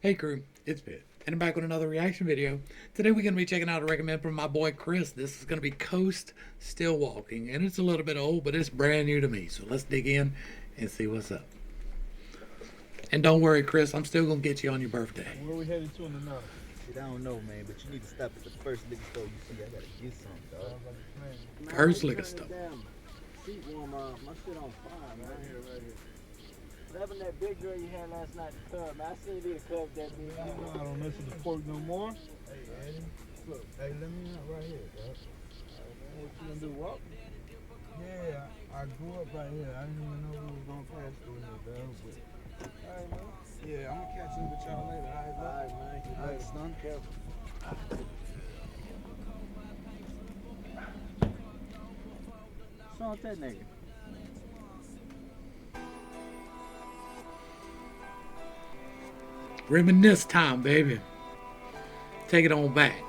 Hey crew, it's Pitt, and I'm back with another reaction video. Today we're going to be checking out a recommend from my boy Chris. This is going to be Coast Still Walking, and it's a little bit old, but it's brand new to me. So let's dig in and see what's up. And don't worry, Chris, I'm still going to get you on your birthday. Where we headed to in the north? Shit, I don't know, man, but you need to stop at the first liquor store you see. I gotta get something, dog. First liquor store. Seat warmer, my shit on fire, man. Right here. Loving that big girl you had last night in the club, man. I seen you in the club that big. You know I don't mess with the pork no more. Hey, Eddie, look, hey, let me out right here, dog. What you gonna do, walk? Yeah, I grew up right here. I didn't even know we was gonna pass through here, dog. But, Alright, man. yeah, I'm gonna catch up with y'all later, alright, bro? Alright, man. You Alright, better son. careful. What's wrong with that nigga? Reminisce time, baby. Take it on back.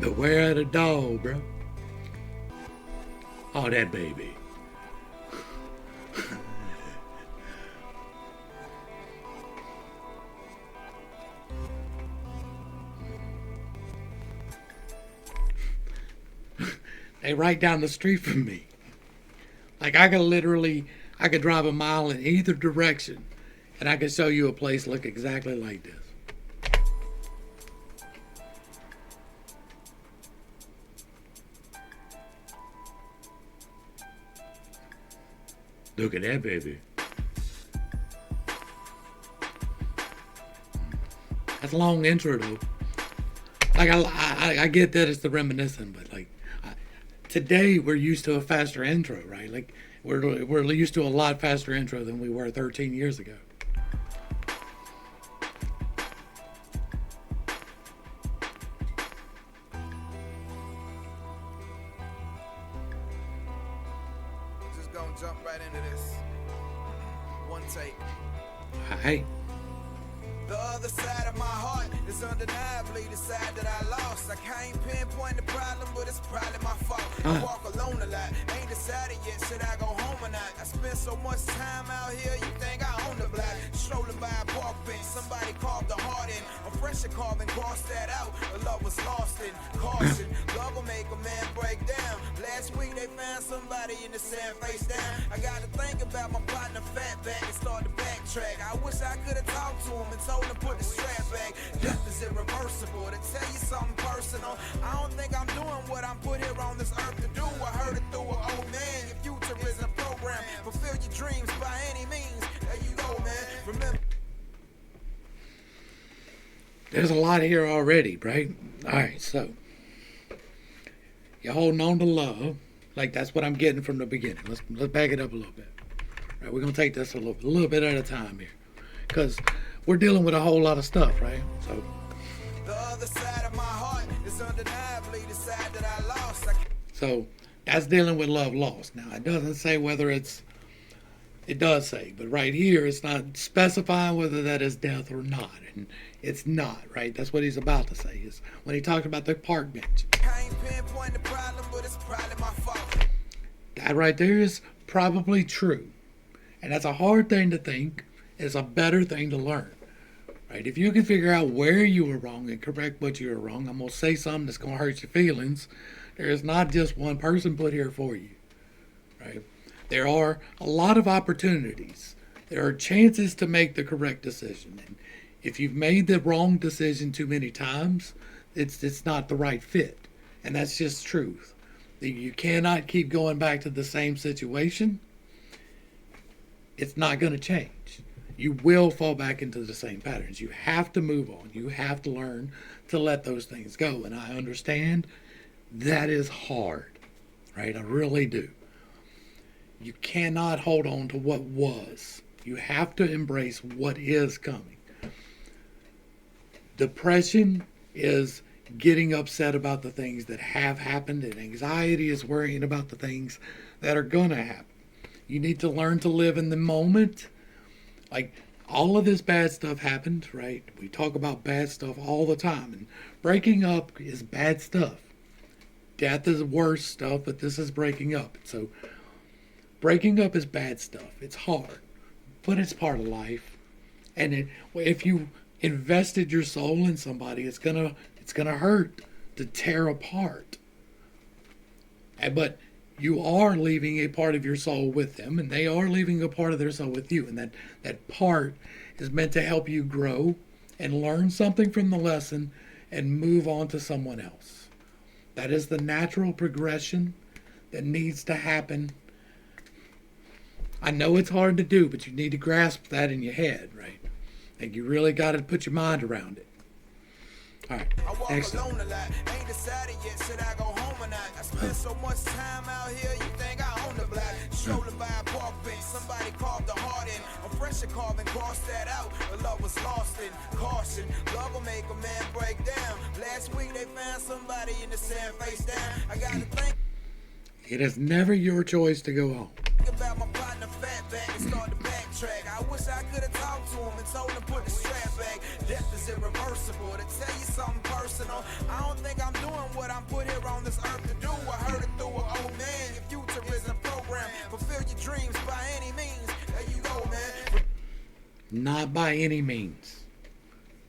Beware of the dog, bro. Oh, that baby. They right down the street from me. Like I could drive a mile in either direction and I could show you a place look exactly like this. Look at that baby. That's a long intro though. Like I get that it's the reminiscent, but like today we're used to a faster intro, right? Like we're used to a lot faster intro than we were 13 years ago. Just gonna jump right into this. One take. Hey. The other side of my heart is undeniably the side that I lost. I can't pinpoint the problem, but it's probably my fault. I walk alone a lot, ain't decided yet, should I go home or not? I spend so much time out here, you think I own the block. Strolling by a park bench, somebody carved a heart in. A fresher carving, crossed that out, the love was lost in. Caution, love will make a man break down. Last week they found somebody in the sand face down. I got to think about my partner Fatback and start to backtrack. I wish I could have talked to him and told him put the strap back. Death is irreversible. To tell you something personal, I don't think I'm doing what I'm put here on this earth to do. I heard it through an old man. Your future is a program. Fulfill your dreams by any means. There you go, man. Remember. There's a lot here already, right? All right, so you're holding on to love, like that's what I'm getting from the beginning. Let's back it up a little bit. All right, we're gonna take this a little bit at a time here, because we're dealing with a whole lot of stuff, right? So The other side of my heart is undeniably the side that I lost. So that's dealing with love lost. Now it doesn't say whether it does say, but right here it's not specifying whether that is death or not, and it's not, right? That's what he's about to say is when he talked about the park bench. Can't pinpoint the problem, but it's probably my fault. That right there is probably true, and that's a hard thing to think. It's a better thing to learn, right? If you can figure out where you were wrong and correct what you were wrong, I'm gonna say something that's gonna hurt your feelings. There is not just one person put here for you, right? There are a lot of opportunities. There are chances to make the correct decision. And if you've made the wrong decision too many times, it's not the right fit. And that's just truth. You cannot keep going back to the same situation. It's not going to change. You will fall back into the same patterns. You have to move on. You have to learn to let those things go. And I understand that is hard, right? I really do. You cannot hold on to what was. You have to embrace what is coming. Depression is getting upset about the things that have happened, and anxiety is worrying about the things that are going to happen. You need to learn to live in the moment. Like, all of this bad stuff happened, right? We talk about bad stuff all the time, and breaking up is bad stuff. Death is worse stuff, but this is breaking up. So breaking up is bad stuff. It's hard, but it's part of life. And if you invested your soul in somebody, it's gonna hurt to tear apart. But you are leaving a part of your soul with them, and they are leaving a part of their soul with you. And that part is meant to help you grow and learn something from the lesson and move on to someone else. That is the natural progression that needs to happen. I know it's hard to do, but you need to grasp that in your head, right? And you really got to put your mind around it. All right, I walk next. alone a lot, ain't decided yet, should I go home or not? I spend so much time out here, you think I own the block. Strolling by a park bench, somebody carved a heart in. I'm fresh at carving, crossed that out, but love was lost in caution. Love will make a man break down. Last week they found somebody in the sand face down. I gotta think It is never your choice to go home. about my partner Fatback and start to backtrack. I wish I could have talked to him and told him put the strap back. Death is irreversible. To tell you something personal, I don't think I'm doing what I'm put here on this earth to do. I heard it through an old man. Your future is a program. Fulfill your dreams by any means. There you go, man. Not by any means.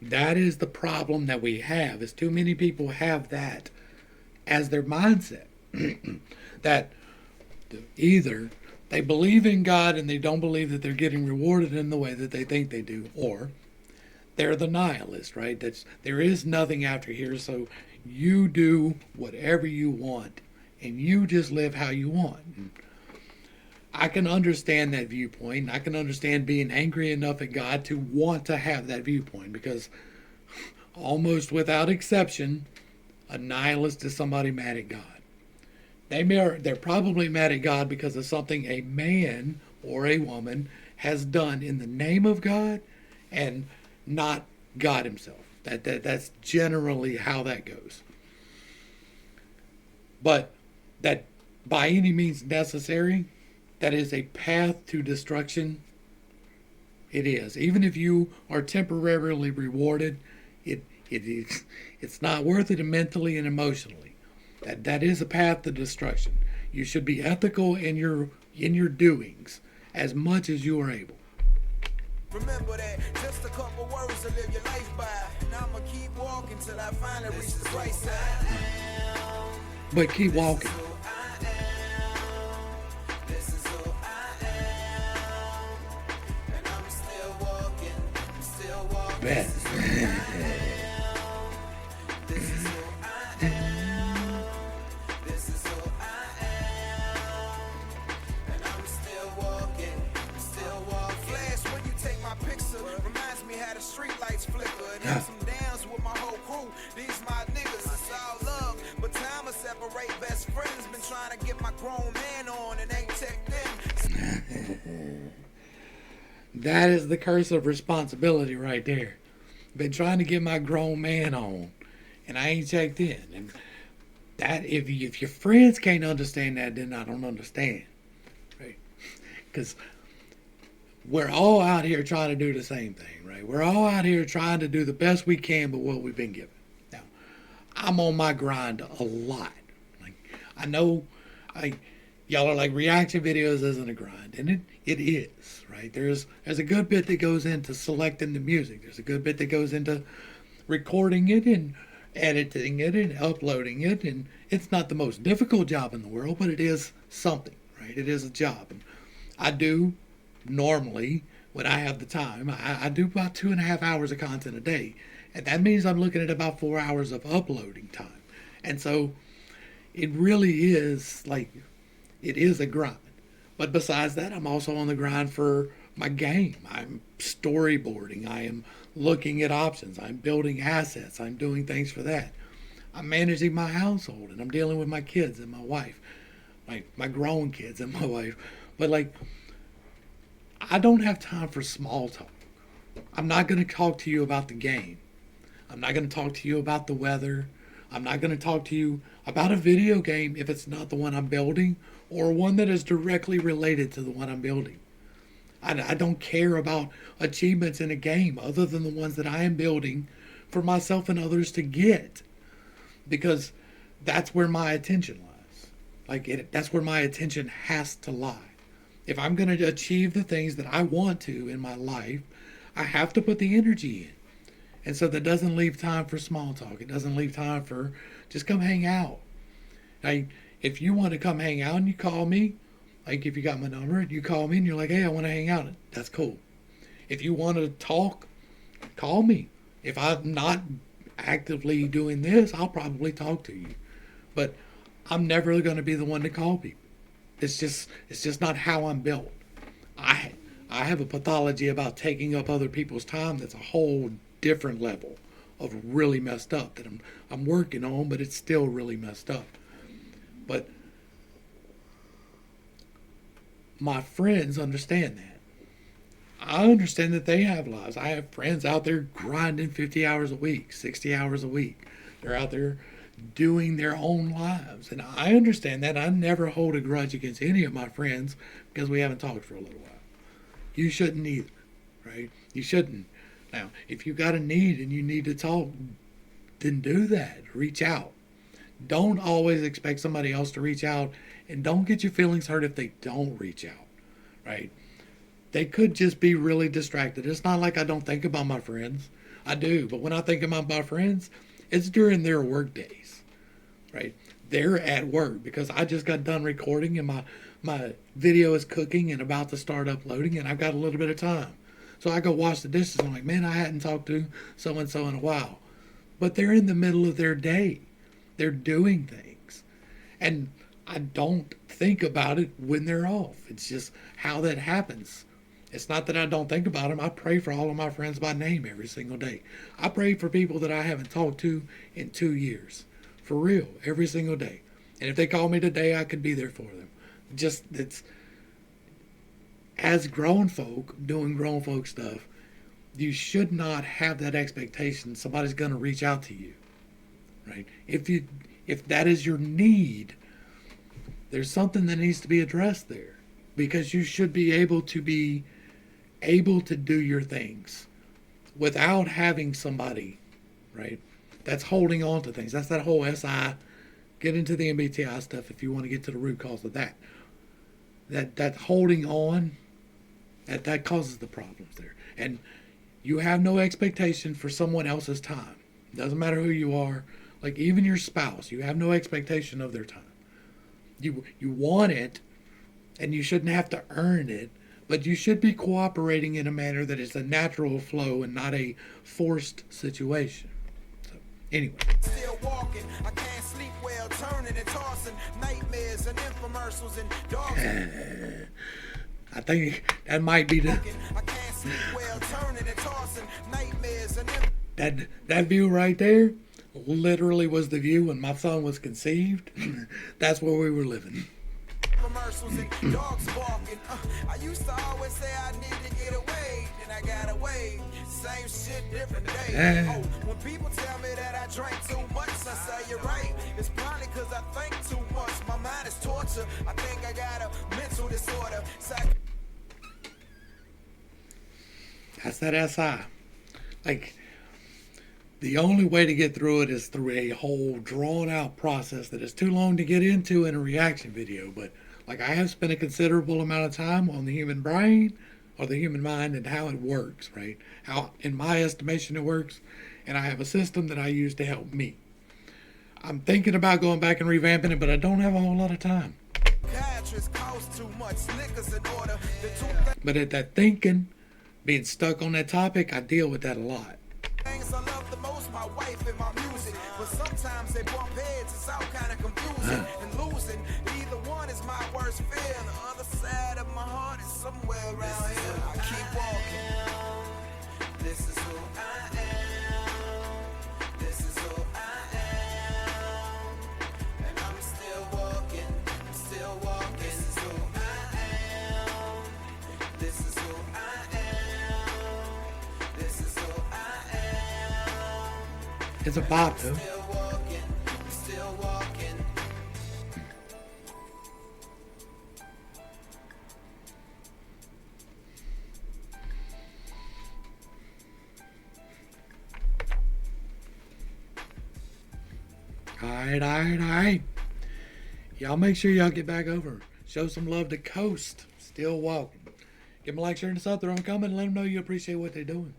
That is the problem that we have, is too many people have that as their mindset. That either they believe in God and they don't believe that they're getting rewarded in the way that they think they do, or they're the nihilist, right? There is nothing after here, so you do whatever you want and you just live how you want. And I can understand that viewpoint. I can understand being angry enough at God to want to have that viewpoint, because almost without exception, a nihilist is somebody mad at God. They're probably mad at God because of something a man or a woman has done in the name of God and not God himself. That's generally how that goes. But that by any means necessary, that is a path to destruction. It is. Even if you are temporarily rewarded, it's not worth it mentally and emotionally. That is a path to destruction. You should be ethical in your doings as much as you are able. Remember that, just a couple words to live your life by. And I'ma keep walking till I finally reach the right side. But keep walking. This is who I am. And I'm still walking, Bet. This is who I am. This is who I am. And I'm still walking, Flash when you take my picture, reminds me how the street lights flicker. And have some downs with my whole crew. These my niggas, it's all love. But time will separate best friends. Been trying to get my grown man on and ain't checked them. That is the curse of responsibility right there. Been trying to get my grown man on, and I ain't checked in. And that if your friends can't understand that, then I don't understand, right? Because we're all out here trying to do the same thing, right? We're all out here trying to do the best we can with what we've been given. Now, I'm on my grind a lot. Like, I know, y'all are like, reaction videos isn't a grind, and it is, right? There's a good bit that goes into selecting the music. There's a good bit that goes into recording it and editing it and uploading it, and it's not the most difficult job in the world, but it is something, right? It is a job. And I do normally, when I have the time, I do about 2.5 hours of content a day, and that means I'm looking at about 4 hours of uploading time. And so it really is like, it is a grind. But besides that, I'm also on the grind for my game. I'm storyboarding. I am looking at options. I'm building assets. I'm doing things for that. I'm managing my household, and I'm dealing with my kids and my wife, like my grown kids and my wife. But like, I don't have time for small talk. I'm not going to talk to you about the game. I'm not going to talk to you about the weather. I'm not going to talk to you about a video game if it's not the one I'm building, or one that is directly related to the one I'm building. I don't care about achievements in a game other than the ones that I am building for myself and others to get, because that's where my attention lies. That's where my attention has to lie. If I'm going to achieve the things that I want to in my life, I have to put the energy in. And so that doesn't leave time for small talk. It doesn't leave time for just come hang out. Like, if you want to come hang out and you call me, like if you got my number and you call me and you're like, hey, I want to hang out, that's cool. If you want to talk, call me. If I'm not actively doing this, I'll probably talk to you. But I'm never going to be the one to call people. It's just not how I'm built. I have a pathology about taking up other people's time that's a whole different level of really messed up that I'm working on, but it's still really messed up. But my friends understand that. I understand that they have lives. I have friends out there grinding 50 hours a week, 60 hours a week. They're out there doing their own lives. And I understand that. I never hold a grudge against any of my friends because we haven't talked for a little while. You shouldn't either, right? You shouldn't. Now, if you got a need and you need to talk, then do that. Reach out. Don't always expect somebody else to reach out, and don't get your feelings hurt if they don't reach out, right? They could just be really distracted. It's not like I don't think about my friends. I do, but when I think about my friends, it's during their work days, right? They're at work because I just got done recording and my video is cooking and about to start uploading and I've got a little bit of time. So I go wash the dishes. I'm like, man, I hadn't talked to so-and-so in a while. But they're in the middle of their day. They're doing things. And I don't think about it when they're off. It's just how that happens. It's not that I don't think about them. I pray for all of my friends by name every single day. I pray for people that I haven't talked to in 2 years. For real, every single day. And if they call me today, I could be there for them. Just, it's, as grown folk, doing grown folk stuff, you should not have that expectation somebody's going to reach out to you, right? If that is your need, there's something that needs to be addressed there, because you should be able to do your things without having somebody, right, that's holding on to things. That's that whole SI, get into the MBTI stuff if you want to get to the root cause of that. That holding on, that causes the problems there. And you have no expectation for someone else's time. Doesn't matter who you are. Like even your spouse, you have no expectation of their time. You want it, and you shouldn't have to earn it, but you should be cooperating in a manner that is a natural flow and not a forced situation. So, anyway. Still walking, I can't sleep well, turning and tossing, nightmares and infomercials and dogs. I think that might be I can't sleep well, turning and tossing, nightmares and that view right there literally was the view when my son was conceived. That's where we were living. commercials and dogs barking. I used to always say I need to get away, then I got away. Same shit, different day. Oh, when people tell me that I drank too much, I say you're right. It's probably cause I think too much. My mind is torture. I think I got a mental disorder. That's that SI. Like, the only way to get through it is through a whole drawn out process that is too long to get into in a reaction video. But like, I have spent a considerable amount of time on the human brain or the human mind and how it works, right? How, in my estimation, it works. And I have a system that I use to help me. I'm thinking about going back and revamping it, but I don't have a whole lot of time. But at that thinking, being stuck on that topic, I deal with that a lot. Things I love the most, my wife and my music. But sometimes they bump heads, it's all kind of confusing and losing. Either one is my worst fear. The other side of my heart is somewhere around here. I keep walking. This is who I am. This is who I am. And I'm still walking. I'm still walking. This is who I am. This is who I am. This is who I am. It's a bop, though. Still walking. I'm still walking. Alright. Y'all make sure y'all get back over. Show some love to Coast. Still walking. Give them a like, share, and a sub. Throw them a comment and let them know you appreciate what they're doing.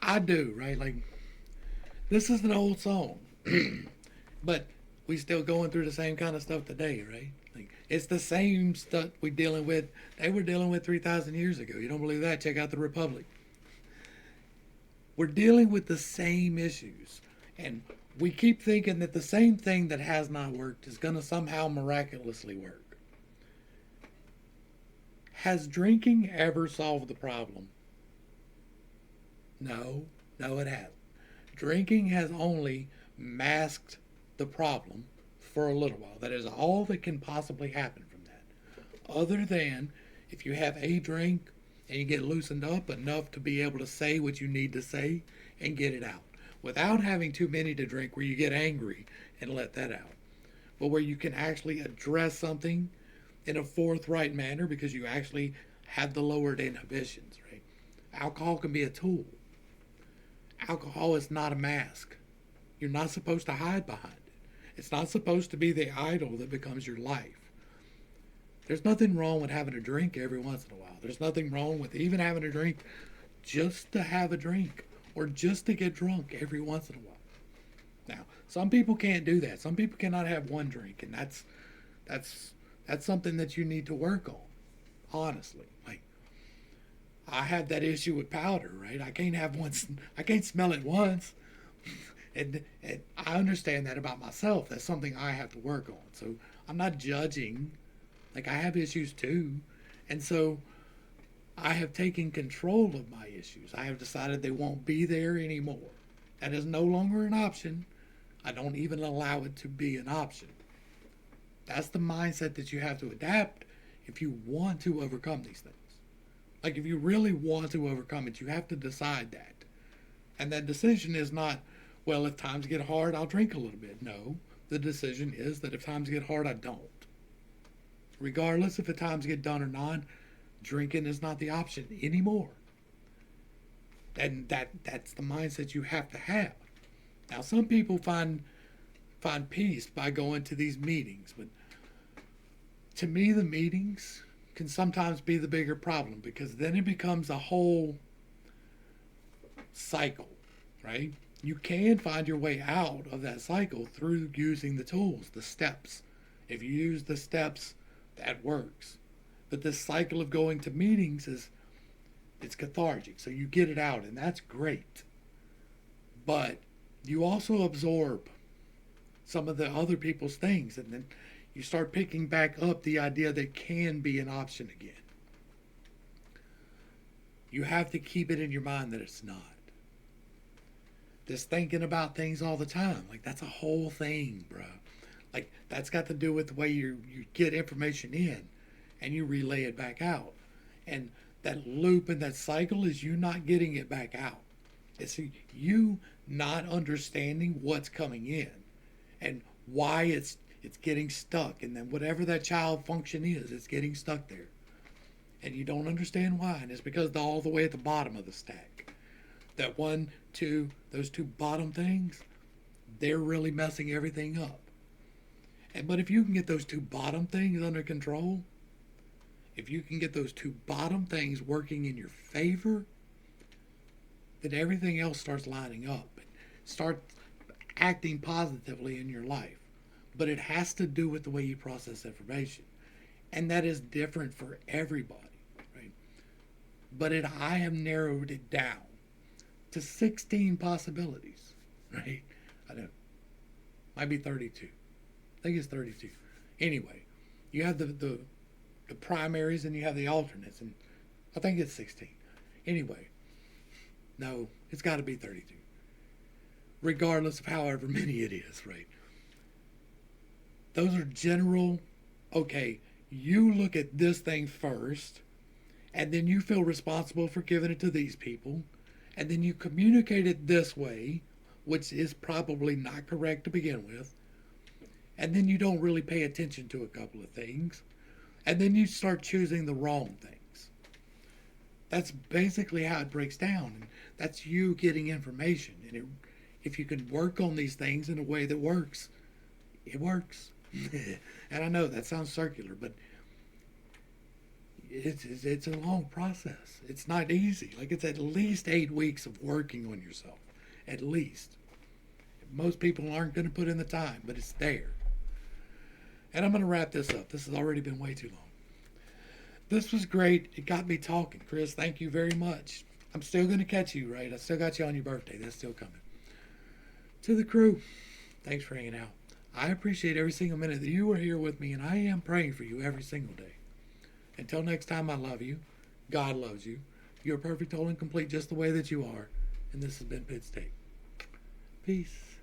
I do, right? Like, this is an old song, but we still going through the same kind of stuff today, right? Like, it's the same stuff we dealing with. They were dealing with 3,000 years ago. You don't believe that? Check out the Republic. We're dealing with the same issues, and we keep thinking that the same thing that has not worked is going to somehow miraculously work. Has drinking ever solved the problem? No, it hasn't. Drinking has only masked the problem for a little while. That is all that can possibly happen from that. Other than if you have a drink and you get loosened up enough to be able to say what you need to say and get it out. Without having too many to drink where you get angry and let that out. But where you can actually address something in a forthright manner because you actually have the lowered inhibitions, right? Alcohol can be a tool. Alcohol is not a mask. You're not supposed to hide behind it. It's not supposed to be the idol that becomes your life. There's nothing wrong with having a drink every once in a while. There's nothing wrong with even having a drink just to have a drink or just to get drunk every once in a while. Now, some people can't do that. Some people cannot have one drink, and that's something that you need to work on, honestly. Like, I have that issue with powder, right? I can't smell it once. And I understand that about myself. That's something I have to work on. So I'm not judging. Like, I have issues too. And so I have taken control of my issues. I have decided they won't be there anymore. That is no longer an option. I don't even allow it to be an option. That's the mindset that you have to adapt if you want to overcome these things. Like, if you really want to overcome it, you have to decide that. And that decision is not, well, if times get hard, I'll drink a little bit. No, the decision is that if times get hard, I don't. Regardless if the times get done or not, drinking is not the option anymore. And that's the mindset you have to have. Now, some people find peace by going to these meetings, but to me, the meetings can sometimes be the bigger problem because then it becomes a whole cycle, right? You can find your way out of that cycle through using the tools, the steps. If you use the steps, that works. But this cycle of going to meetings it's cathartic. So you get it out, and that's great. But you also absorb some of the other people's things, and then you start picking back up the idea that can be an option again. You have to keep it in your mind that it's not. This thinking about things all the time, like, that's a whole thing, bro. Like, that's got to do with the way you get information in and you relay it back out. And that loop and that cycle is you not getting it back out. It's you not understanding what's coming in and why it's getting stuck. And then whatever that child function is, it's getting stuck there. And you don't understand why. And it's because they're all the way at the bottom of the stack. That those two bottom things, they're really messing everything up. But if you can get those two bottom things under control, if you can get those two bottom things working in your favor, then everything else starts lining up. Start acting positively in your life. But it has to do with the way you process information. And that is different for everybody, right? But I have narrowed it down to 16 possibilities, right? I don't know. Might be 32. I think it's 32. Anyway, you have the primaries and you have the alternates, and I think it's 16. Anyway, no, it's got to be 32. Regardless of however many it is, right? Those are general, okay, you look at this thing first, and then you feel responsible for giving it to these people, and then you communicate it this way, which is probably not correct to begin with, and then you don't really pay attention to a couple of things, and then you start choosing the wrong things. That's basically how it breaks down, and that's you getting information, and if you can work on these things in a way that works, it works. And I know that sounds circular, but it's a long process. It's not easy. Like, it's at least 8 weeks of working on yourself, at least. Most people aren't going to put in the time, but it's there. And I'm going to wrap this up. This has already been way too long. This was great. It got me talking. Chris, thank you very much. I'm still going to catch you, right? I still got you on your birthday. That's still coming. To the crew, thanks for hanging out. I appreciate every single minute that you were here with me, and I am praying for you every single day. Until next time, I love you. God loves you. You're perfect, whole, and complete just the way that you are. And this has been Pitt State. Peace.